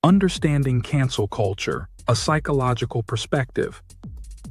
Understanding cancel culture, a psychological perspective.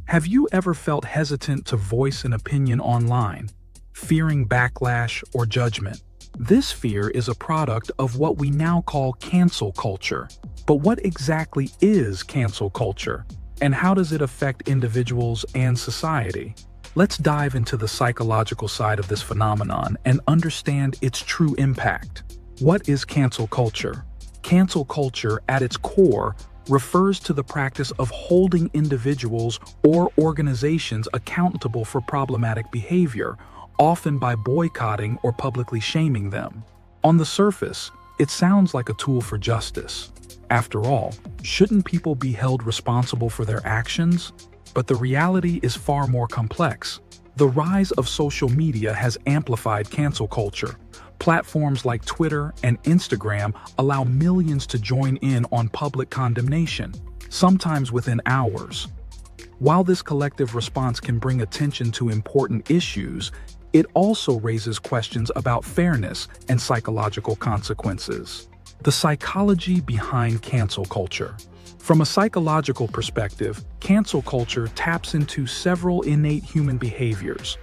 Have you ever felt hesitant to voice an opinion online, fearing backlash or judgment? This fear is a product of what we now call cancel culture. But what exactly is cancel culture, and how does it affect individuals and society? Let's dive into the psychological side of this phenomenon and understand its true impact. What is cancel culture? Cancel culture, at its core, refers to the practice of holding individuals or organizations accountable for problematic behavior, often by boycotting or publicly shaming them. On the surface, it sounds like a tool for justice. After all, shouldn't people be held responsible for their actions? But the reality is far more complex. The rise of social media has amplified cancel culture. Platforms like Twitter and Instagram allow millions to join in on public condemnation, sometimes within hours. While this collective response can bring attention to important issues, it also raises questions about fairness and psychological consequences. The psychology behind cancel culture. From a psychological perspective, cancel culture taps into several innate human behaviors.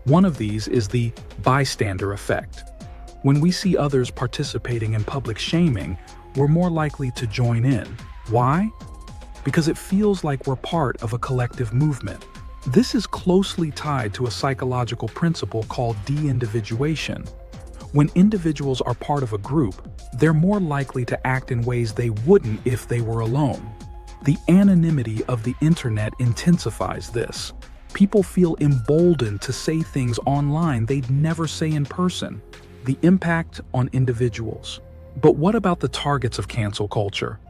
One of these is the bystander effect. When we see others participating in public shaming, we're more likely to join in. Why? Because it feels like we're part of a collective movement. This is closely tied to a psychological principle called de-individuation. When individuals are part of a group, they're more likely to act in ways they wouldn't if they were alone. The anonymity of the internet intensifies this. People feel emboldened to say things online they'd never say in person. The impact on individuals. But what about the targets of cancel culture?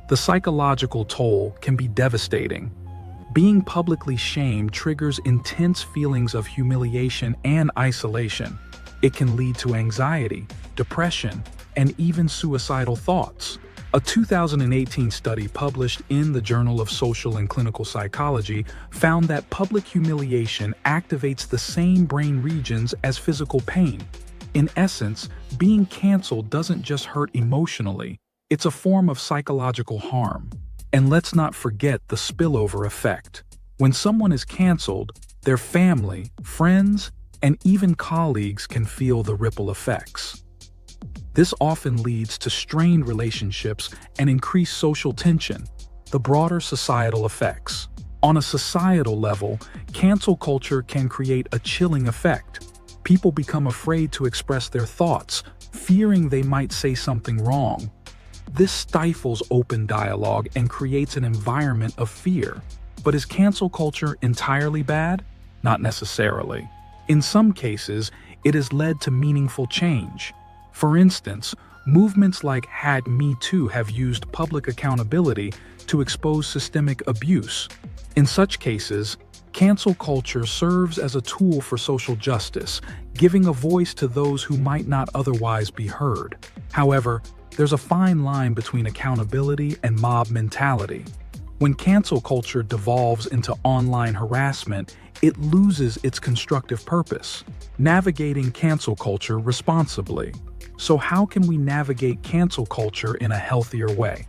The psychological toll can be devastating. Being publicly shamed triggers intense feelings of humiliation and isolation. It can lead to anxiety, depression, and even suicidal thoughts. A 2018 study published in the Journal of Social and Clinical Psychology found that public humiliation activates the same brain regions as physical pain. In essence, being canceled doesn't just hurt emotionally, it's a form of psychological harm. And let's not forget the spillover effect. When someone is canceled, their family, friends, and even colleagues can feel the ripple effects. This often leads to strained relationships and increased social tension. The broader societal effects. On a societal level, cancel culture can create a chilling effect. People become afraid to express their thoughts, fearing they might say something wrong. This stifles open dialogue and creates an environment of fear. But is cancel culture entirely bad? Not necessarily. In some cases, it has led to meaningful change. For instance, movements like #MeToo have used public accountability to expose systemic abuse. In such cases, cancel culture serves as a tool for social justice, giving a voice to those who might not otherwise be heard. However, there's a fine line between accountability and mob mentality. When cancel culture devolves into online harassment, it loses its constructive purpose. Navigating cancel culture responsibly. So how can we navigate cancel culture in a healthier way?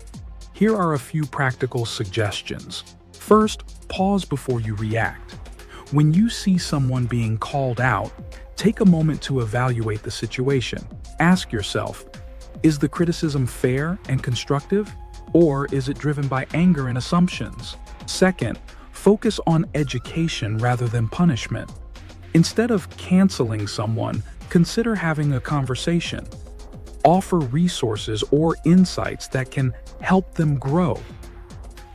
Here are a few practical suggestions. First, pause before you react. When you see someone being called out, take a moment to evaluate the situation. Ask yourself, is the criticism fair and constructive, or is it driven by anger and assumptions? Second, focus on education rather than punishment. Instead of canceling someone, consider having a conversation. Offer resources or insights that can help them grow.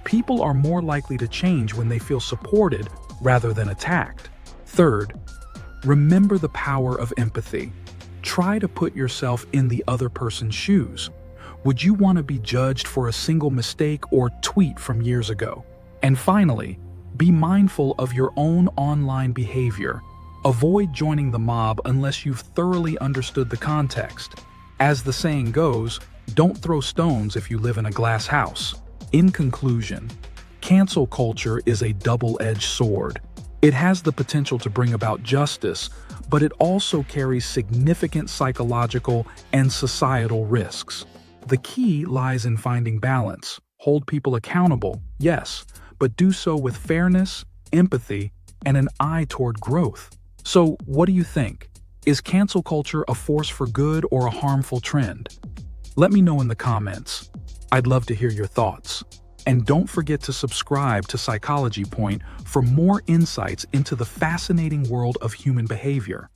People are more likely to change when they feel supported rather than attacked. Third, remember the power of empathy. Try to put yourself in the other person's shoes. Would you want to be judged for a single mistake or tweet from years ago? And finally, be mindful of your own online behavior. Avoid joining the mob unless you've thoroughly understood the context. As the saying goes, don't throw stones if you live in a glass house. In conclusion, cancel culture is a double-edged sword. It has the potential to bring about justice, but it also carries significant psychological and societal risks. The key lies in finding balance. Hold people accountable, yes, but do so with fairness, empathy, and an eye toward growth. So, what do you think? Is cancel culture a force for good or a harmful trend? Let me know in the comments. I'd love to hear your thoughts. And don't forget to subscribe to Psychology Point for more insights into the fascinating world of human behavior.